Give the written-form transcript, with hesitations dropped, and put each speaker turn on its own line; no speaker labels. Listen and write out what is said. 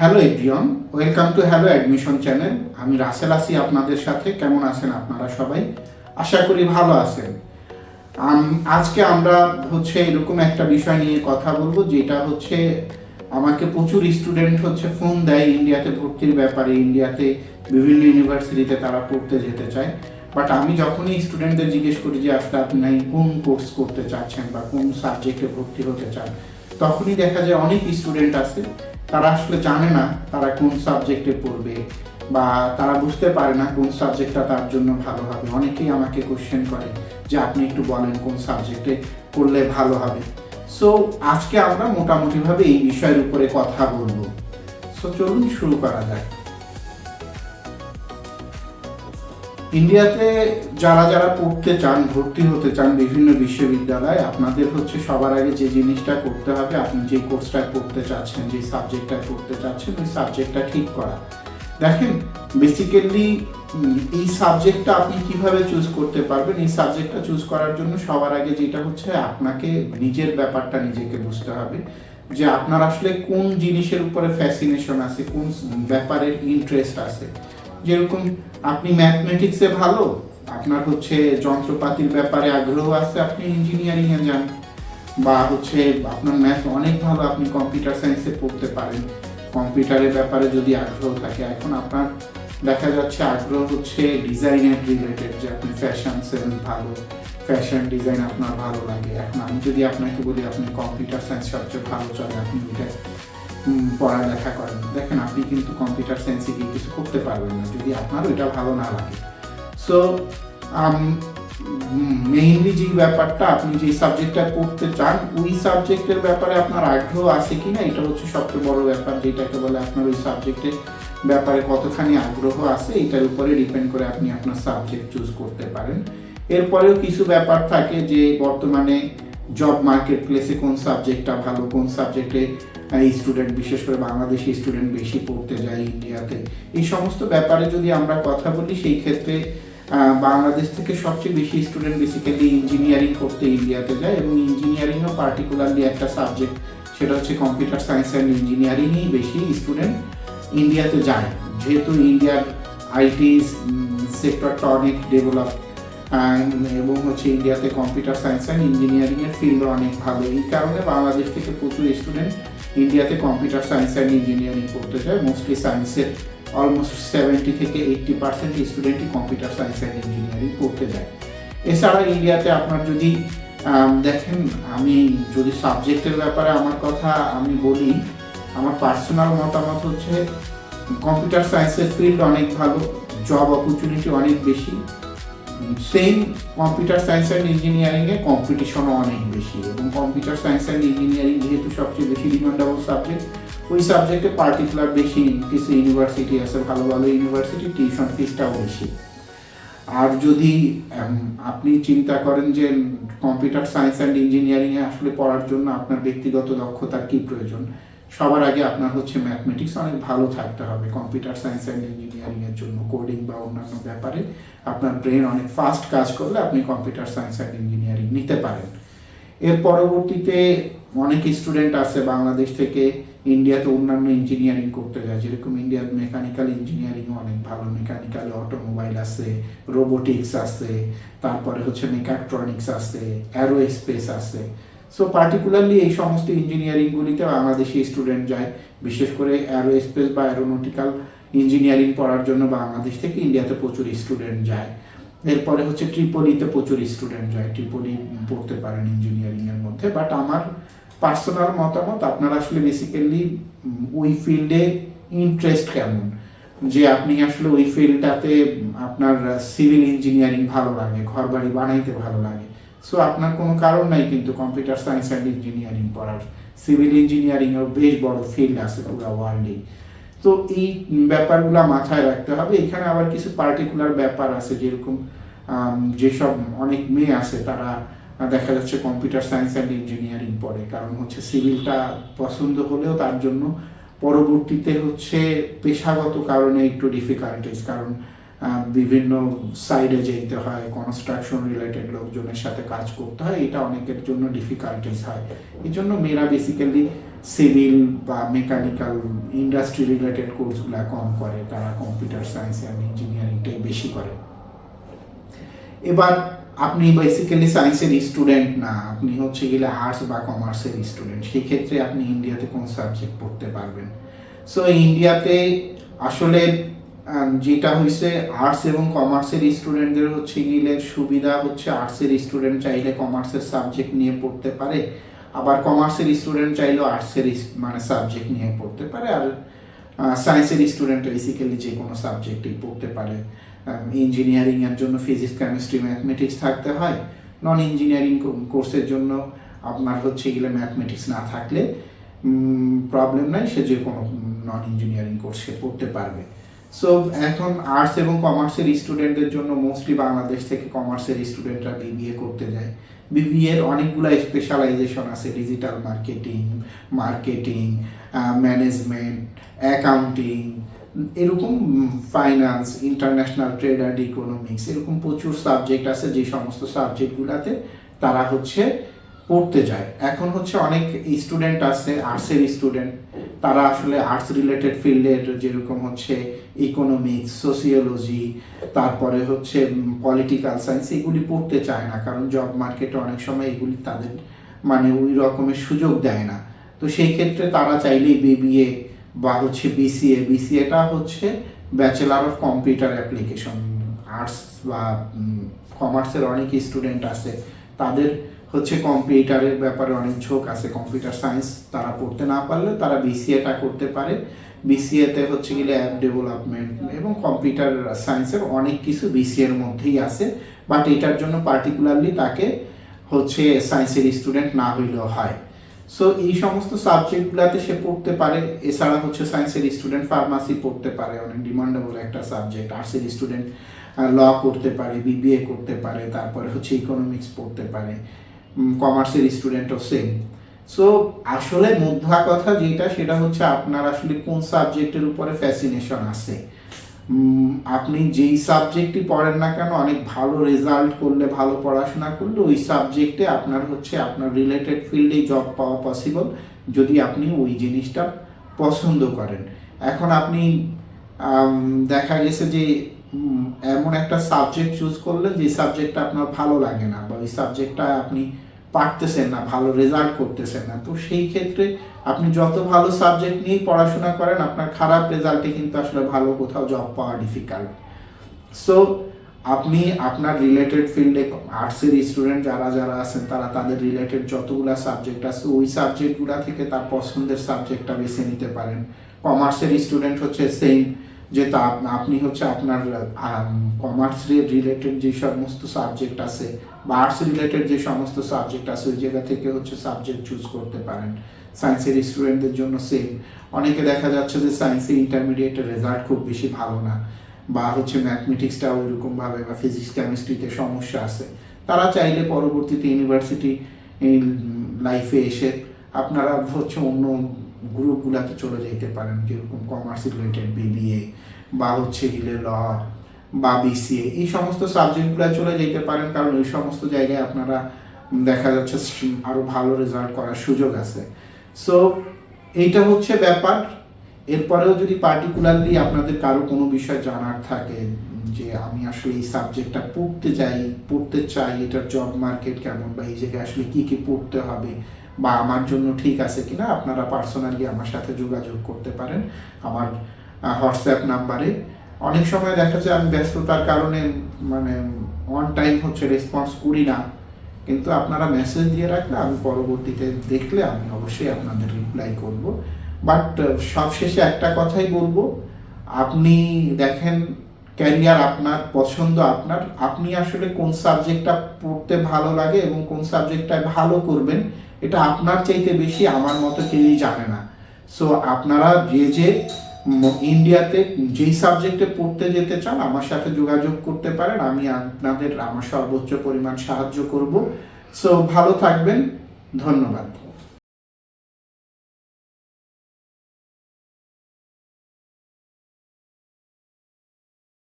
Hello everyone, welcome to hello admission channel. আমি রাসেল আছি আপনাদের সাথে। কেমন আছেন আপনারা সবাই? আশা করি ভালো আছেন। আজকে আমরা এরকম একটা বিষয় নিয়ে কথা বলবো, যেটা আমাকে প্রচুর স্টুডেন্ট ফোন দেয় ইন্ডিয়াতে ভর্তির ব্যাপারে। ইন্ডিয়াতে বিভিন্ন ইউনিভার্সিটিতে তারা পড়তে যেতে চায়, বাট আমি যখনই স্টুডেন্টদের জিজ্ঞেস করি যে আসলে আপনি কোন কোর্স করতে চাচ্ছেন বা কোন সাবজেক্টে ভর্তি হতে চান, তখনই দেখা যায় অনেক স্টুডেন্ট আছে তারা আসলে জানে না তারা কোন সাবজেক্টে পড়বে, বা তারা বুঝতে পারে না কোন সাবজেক্টটা তার জন্য ভালো হবে। অনেকেই আমাকে কোশ্চেন করে যে আপনি একটু বলেন কোন সাবজেক্টে পড়লে ভালো হবে। সো আজকে আমরা মোটামুটিভাবে এই বিষয়ের উপরে কথা বলবো। সো চলুন শুরু করা যাক। ইন্ডিয়াতে যারা যারা পড়তে চান, ভর্তি হতে চান বিভিন্ন বিশ্ববিদ্যালয়ে, আপনাদের সবার আগে যে জিনিসটা করতে হবে, আপনি যে কোর্সটা পড়তে চাচ্ছেন, যে সাবজেক্টটা পড়তে চাচ্ছেন, ওই সাবজেক্টটা ঠিক করা। দেখেন, বেসিক্যালি এই সাবজেক্টটা আপনি কিভাবে চুজ করতে পারবেন? এই সাবজেক্টটা চুজ করার জন্য সবার আগে যেটা আপনাকে নিজের ব্যাপারটা নিজেকে বুঝতে হবে, যে আপনার আসলে কোন জিনিসের উপরে ফ্যাসিনেশন আছে, কোন ব্যাপারের ইন্টারেস্ট আছে। যেরকম আপনি ম্যাথমেটিক্সে ভালো, আপনার যন্ত্রপাতির ব্যাপারে আগ্রহ আছে, আপনি ইঞ্জিনিয়ারিং এ যান। বা আপনার ম্যাথ অনেক ভালো, আপনি কম্পিউটার সায়েন্সে পড়তে পারেন। কম্পিউটারের ব্যাপারে যদি আগ্রহ থাকে, এখন আপনার দেখা যাচ্ছে আগ্রহ ডিজাইনের রিলেটেড, যে আপনি ফ্যাশন সেন্স ভালো, ফ্যাশন ডিজাইন আপনার ভালো লাগে। এখন আমি যদি আপনাকে বলি আপনি কম্পিউটার সায়েন্স সবচেয়ে ভালো চলে, আপনি ওইটা পড়ালেখা করেন, দেখেন আপনি কিন্তু কম্পিউটার সায়েন্সে গিয়ে কিছু করতে পারবেন না যদি আপনার ওইটা ভালো না লাগে। সো মেইনলি যে ব্যাপারটা, আপনি যে সাবজেক্টটা পড়তে চান ওই সাবজেক্টের ব্যাপারে আপনার আগ্রহ আছে কিনা, এটা সবচেয়ে বড় ব্যাপার, যেটাকে বলে আপনার ওই সাবজেক্টের ব্যাপারে কতখানি আগ্রহ আছে, এটার উপরে ডিপেন্ড করে আপনি আপনার সাবজেক্ট চুজ করতে পারেন। এরপরেও কিছু ব্যাপার থাকে, যে বর্তমানে জব মার্কেট প্লেসে কোন সাবজেক্টটা ভালো, কোন সাবজেক্টে স্টুডেন্ট, বিশেষ করে বাংলাদেশি স্টুডেন্ট বেশি পড়তে যায় ইন্ডিয়াতে। এই সমস্ত ব্যাপারে যদি আমরা কথা বলি, সেই ক্ষেত্রে বাংলাদেশ থেকে সবচেয়ে বেশি স্টুডেন্ট বেসিক্যালি ইঞ্জিনিয়ারিং করতে ইন্ডিয়াতে যায়, এবং ইঞ্জিনিয়ারিংও পার্টিকুলারলি একটা সাবজেক্ট, সেটা কম্পিউটার সায়েন্স অ্যান্ড ইঞ্জিনিয়ারিংই বেশি স্টুডেন্ট ইন্ডিয়াতে যায়, যেহেতু ইন্ডিয়ার আইটি সেক্টরটা অনেক ডেভেলপ, এবং ইন্ডিয়াতে কম্পিউটার সায়েন্স অ্যান্ড ইঞ্জিনিয়ারিং এর ফিল্ডও অনেক ভালো। এই কারণে বাংলাদেশ থেকে প্রচুর স্টুডেন্ট ইন্ডিয়াতে কম্পিউটার সায়েন্স অ্যান্ড ইঞ্জিনিয়ারিং করতে যায়। মোস্টলি সায়েন্সের অলমোস্ট 70 থেকে 80% স্টুডেন্টই কম্পিউটার সায়েন্স অ্যান্ড ইঞ্জিনিয়ারিং করতে যায়। এছাড়া ইন্ডিয়াতে আপনার যদি দেখেন, আমি যদি সাবজেক্টের ব্যাপারে আমার কথা আমি বলি, আমার পার্সোনাল মতামত কম্পিউটার সায়েন্সের ফিল্ড অনেক ভালো, জব অপরচুনিটি অনেক বেশি। সেম কম্পিউটার সায়েন্স অ্যান্ড ইঞ্জিনিয়ারিংয়ে কম্পিটিশনও অনেক বেশি, এবং কম্পিউটার সায়েন্স অ্যান্ড ইঞ্জিনিয়ারিং যেহেতু সবচেয়ে বেশি ডিমান্ডেবল সাবজেক্ট, ওই সাবজেক্টে পার্টিকুলার বেশি কিছু ইউনিভার্সিটি আছে, ভালো ভালো ইউনিভার্সিটি, টিউশন ফিসটাও বেশি। আর যদি আপনি চিন্তা করেন যে কম্পিউটার সায়েন্স অ্যান্ড ইঞ্জিনিয়ারিংয়ে আসলে পড়ার জন্য আপনার ব্যক্তিগত দক্ষতার কী প্রয়োজন, সবার আগে আপনার ম্যাথমেটিক্স অনেক ভালো থাকতে হবে কম্পিউটার সায়েন্স অ্যান্ড ইঞ্জিনিয়ারিংয়ের জন্য। কোডিং বা অন্যান্য ব্যাপারে আপনার ব্রেন অনেক ফাস্ট কাজ করলে আপনি কম্পিউটার সায়েন্স অ্যান্ড ইঞ্জিনিয়ারিং নিতে পারেন। এর পরবর্তীতে অনেক স্টুডেন্ট আছে বাংলাদেশ থেকে ইন্ডিয়াতে অন্যান্য ইঞ্জিনিয়ারিং করতে যায়, যেরকম ইন্ডিয়ার মেকানিক্যাল ইঞ্জিনিয়ারিংও অনেক ভালো, মেকানিক্যাল অটোমোবাইল আছে, রোবোটিক্স আছে, তারপরে মেকাট্রনিক্স আছে, অ্যারোস্পেস আছে। সো পার্টিকুলারলি এই সমস্ত ইঞ্জিনিয়ারিংগুলিতে বাংলাদেশি স্টুডেন্ট যায়, বিশেষ করে অ্যারোস্পেস বা অ্যারোনটিক্যাল ইঞ্জিনিয়ারিং পড়ার জন্য বাংলাদেশ থেকে ইন্ডিয়াতে প্রচুর স্টুডেন্ট যায়। এরপরে ট্রিপলিতে প্রচুর স্টুডেন্ট যায়, ট্রিপলি পড়তে পারেন ইঞ্জিনিয়ারিংয়ের মধ্যে। বাট আমার পার্সোনাল মতামত, আপনার আসলে বেসিক্যালি ওই ফিল্ডে ইন্টারেস্ট কেমন, যে আপনি আসলে ওই ফিল্ডটাতে আপনার সিভিল ইঞ্জিনিয়ারিং ভালো লাগে, ঘর বাড়ি বানাইতে ভালো লাগে, সো আপনার কোনো কারণ নাই কিন্তু কম্পিউটার সায়েন্স অ্যান্ড ইঞ্জিনিয়ারিং পড়ার। সিভিল ইঞ্জিনিয়ারিংয়ের বেশ বড় ফিল্ড আছে পুরো ওয়ার্ল্ডেই। তো এই ব্যাপারগুলো মাথায় রাখতে হবে। এখানে আবার কিছু পার্টিকুলার ব্যাপার আছে, যেরকম যেসব অনেক মেয়ে আছে তারা দেখা যাচ্ছে কম্পিউটার সায়েন্স অ্যান্ড ইঞ্জিনিয়ারিং পড়ে, কারণ সিভিলটা পছন্দ হলেও তার জন্য পরবর্তীতে পেশাগত কারণে একটু ডিফিকাল্টিস, কারণ বিভিন্ন সাইডে যেতে হয়, কনস্ট্রাকশন রিলেটেড লোকজনের সাথে কাজ করতে হয়, এটা অনেকের জন্য ডিফিকাল্টিস হয়। এই জন্য মেয়েরা বেসিক্যালি সিভিল বা মেকানিক্যাল ইন্ডাস্ট্রি রিলেটেড কোর্সগুলো কম করে, তারা কম্পিউটার সায়েন্স অ্যান্ড ইঞ্জিনিয়ারিংটাই বেশি করে। এবার আপনি বেসিক্যালি সায়েন্সের স্টুডেন্ট না, আপনি হচ্ছে গেলে আর্টস বা কমার্সের স্টুডেন্ট, সেই ক্ষেত্রে আপনি ইন্ডিয়াতে কোন সাবজেক্ট পড়তে পারবেন? সো ইন্ডিয়াতে আসলে যেটা হয়েছে, আর্টস এবং কমার্সের স্টুডেন্টদের হচ্ছে গেলে সুবিধা হচ্ছে, আর্টসের স্টুডেন্ট চাইলে কমার্সের সাবজেক্ট নিয়ে পড়তে পারে, আবার কমার্সের স্টুডেন্ট চাইলেও আর্টসের মানে সাবজেক্ট নিয়ে পড়তে পারে, আর সায়েন্সের স্টুডেন্ট বেসিক্যালি যে কোনো সাবজেক্টই পড়তে পারে। ইঞ্জিনিয়ারিং এর জন্য ফিজিক্স, কেমিস্ট্রি, ম্যাথমেটিক্স থাকতে হয়। নন ইঞ্জিনিয়ারিং কোর্সের জন্য আপনার হচ্ছে গেলে ম্যাথমেটিক্স না থাকলে প্রবলেম নাই, সে যে কোনো নন ইঞ্জিনিয়ারিং কোর্সে পড়তে পারবে। সো এখন আর্টস এবং কমার্সের স্টুডেন্টদের জন্য মোস্টলি বাংলাদেশ থেকে কমার্সের স্টুডেন্টরা বিবিএ করতে যায়। বিবিএর অনেকগুলো স্পেশালাইজেশন আছে, ডিজিটাল মার্কেটিং, ম্যানেজমেন্ট, অ্যাকাউন্টিং, এরকম finance, international trade and economics, এরকম প্রচুর সাবজেক্ট আছে যে সমস্ত সাবজেক্টগুলোতে তারা হচ্ছে পড়তে যায়। এখন হচ্ছে অনেক স্টুডেন্ট আছে আর্টসের স্টুডেন্ট, তারা আসলে আর্টস রিলেটেড ফিল্ডের যেরকম হচ্ছে ইকোনমিক্স, সোসিওলজি, তারপরে হচ্ছে পলিটিক্যাল সায়েন্স, এগুলি পড়তে চায় না, কারণ জব মার্কেটে অনেক সময় এগুলি তাদের মানে ওই রকমের সুযোগ দেয় না। তো সেই ক্ষেত্রে তারা চাইলেই বিবিএ বা হচ্ছে বিসিএটা হচ্ছে bachelor of computer application. Arts বা কমার্সের অনেক স্টুডেন্ট আছে, তাদের হচ্ছে কম্পিউটারের ব্যাপারে অনেক ঝোঁক আছে, কম্পিউটার সায়েন্স তারা পড়তে না পারলে তারা বিসিএটা করতে পারে। বিসিএতে হচ্ছে গেলে অ্যাপ ডেভেলপমেন্ট এবং কম্পিউটার সায়েন্সের অনেক কিছু বিসিএর মধ্যেই আছে, বাট এটার জন্য পার্টিকুলারলি তাকে হচ্ছে সায়েন্সের স্টুডেন্ট না হইলেও হয়। সো এই সমস্ত সাবজেক্টগুলোতে সে পড়তে পারে। এছাড়া হচ্ছে সায়েন্সের স্টুডেন্ট ফার্মাসি পড়তে পারে, অনেক ডিমান্ডেবল একটা সাবজেক্ট। আর্টসের স্টুডেন্ট ল করতে পারে, বিবিএ করতে পারে, তারপরে হচ্ছে ইকোনমিক্স পড়তে পারে, কমার্সের স্টুডেন্টও সেম। সো আসলে মোদ্দা কথা যেটা, সেটা হচ্ছে আপনার আসলে কোন সাবজেক্টের উপরে ফ্যাসিনেশন আছে। আপনি যেই সাবজেক্টই পড়েন না কেন, অনেক ভালো রেজাল্ট করলে, ভালো পড়াশোনা করলে ওই সাবজেক্টে আপনার হচ্ছে আপনার রিলেটেড ফিল্ডে জব পাওয়া পসিবল, যদি আপনি ওই জিনিসটা পছন্দ করেন। এখন আপনি দেখা গেছে যে এমন একটা সাবজেক্ট চুজ করলেন যে সাবজেক্টটা আপনার ভালো লাগে না, বা ওই সাবজেক্টটা আপনি পারতেছেন না, ভালো রেজাল্ট করতেছেন না, তো সেই ক্ষেত্রে আপনি যত ভালো সাবজেক্ট নিয়েই পড়াশোনা করেন, আপনার খারাপ রেজাল্টে কিন্তু আসলে ভালো কোথাও জব পাওয়া ডিফিকাল্ট। সো আপনি আপনার রিলেটেড ফিল্ডে, আর্টসের স্টুডেন্ট যারা যারা আছেন, তারা তাদের রিলেটেড যতগুলো সাবজেক্ট আছে ওই সাবজেক্টগুলো থেকে তার পছন্দের সাবজেক্টটা বেছে নিতে পারেন। কমার্সের স্টুডেন্ট হচ্ছে সেম, যে তা আপনি হচ্ছে আপনার কমার্স রিলেটেড যে সমস্ত সাবজেক্ট আছে বা আর্টস রিলেটেড যে সমস্ত সাবজেক্ট আছে ওই জায়গা থেকে হচ্ছে সাবজেক্ট চুজ করতে পারেন। সায়েন্সের স্টুডেন্টদের জন্য সেম, অনেকে দেখা যাচ্ছে যে সায়েন্সে ইন্টারমিডিয়েটের রেজাল্ট খুব বেশি ভালো না, বা হচ্ছে ম্যাথমেটিক্সটা ওইরকমভাবে, বা ফিজিক্স কেমিস্ট্রিতে সমস্যা আছে, তারা চাইলে পরবর্তীতে ইউনিভার্সিটি লাইফে এসে আপনারা হচ্ছে অন্য গ্রুপগুলোতে চলে যেতে পারেন, যেরকম কমার্স রিলেটেড বিবিএ বা হচ্ছে গিলে ল বা বিসিএ, এই সমস্ত সাবজেক্টগুলো চলে যেতে পারেন, কারণ ওই সমস্ত জায়গায় আপনারা দেখা যাচ্ছে আরও ভালো রেজাল্ট করার সুযোগ আছে। সো এইটা হচ্ছে ব্যাপার। এরপরেও যদি পার্টিকুলারলি আপনাদের কারো কোনো বিষয় জানার থাকে, যে আমি আসলে এই সাবজেক্টটা পড়তে চাই, এটার জব মার্কেট কেমন, বা এই জায়গায় আসলে কী কী পড়তে হবে, বা আমার জন্য ঠিক আছে কিনা, আপনারা পার্সোনালি আমার সাথে যোগাযোগ করতে পারেন আমার হোয়াটসঅ্যাপ নাম্বারে। অনেক সময় দেখা যায় আমি ব্যস্ততার কারণে মানে অন টাইম হচ্ছে রেসপন্স করি না, কিন্তু আপনারা মেসেজ দিয়ে রাখলে আমি পরবর্তীতে দেখলে আমি অবশ্যই আপনাদের রিপ্লাই করব। বাট সবশেষে একটা কথাই বলবো, আপনি দেখেন ক্যারিয়ার আপনার, পছন্দ আপনার, আপনি আসলে কোন সাবজেক্টটা পড়তে ভালো লাগে এবং কোন সাবজেক্টটা ভালো করবেন, এটা আপনার চাইতে বেশি আমার মতো কেউই জানে না। সো আপনারা যে ইন্ডিয়াতে যেই সাবজেক্টে পড়তে যেতে চান আমার সাথে যোগাযোগ করতে পারেন, আমি আপনাদের আমার সর্বোচ্চ পরিমাণ সাহায্য করব। সো ভালো থাকবেন, ধন্যবাদ।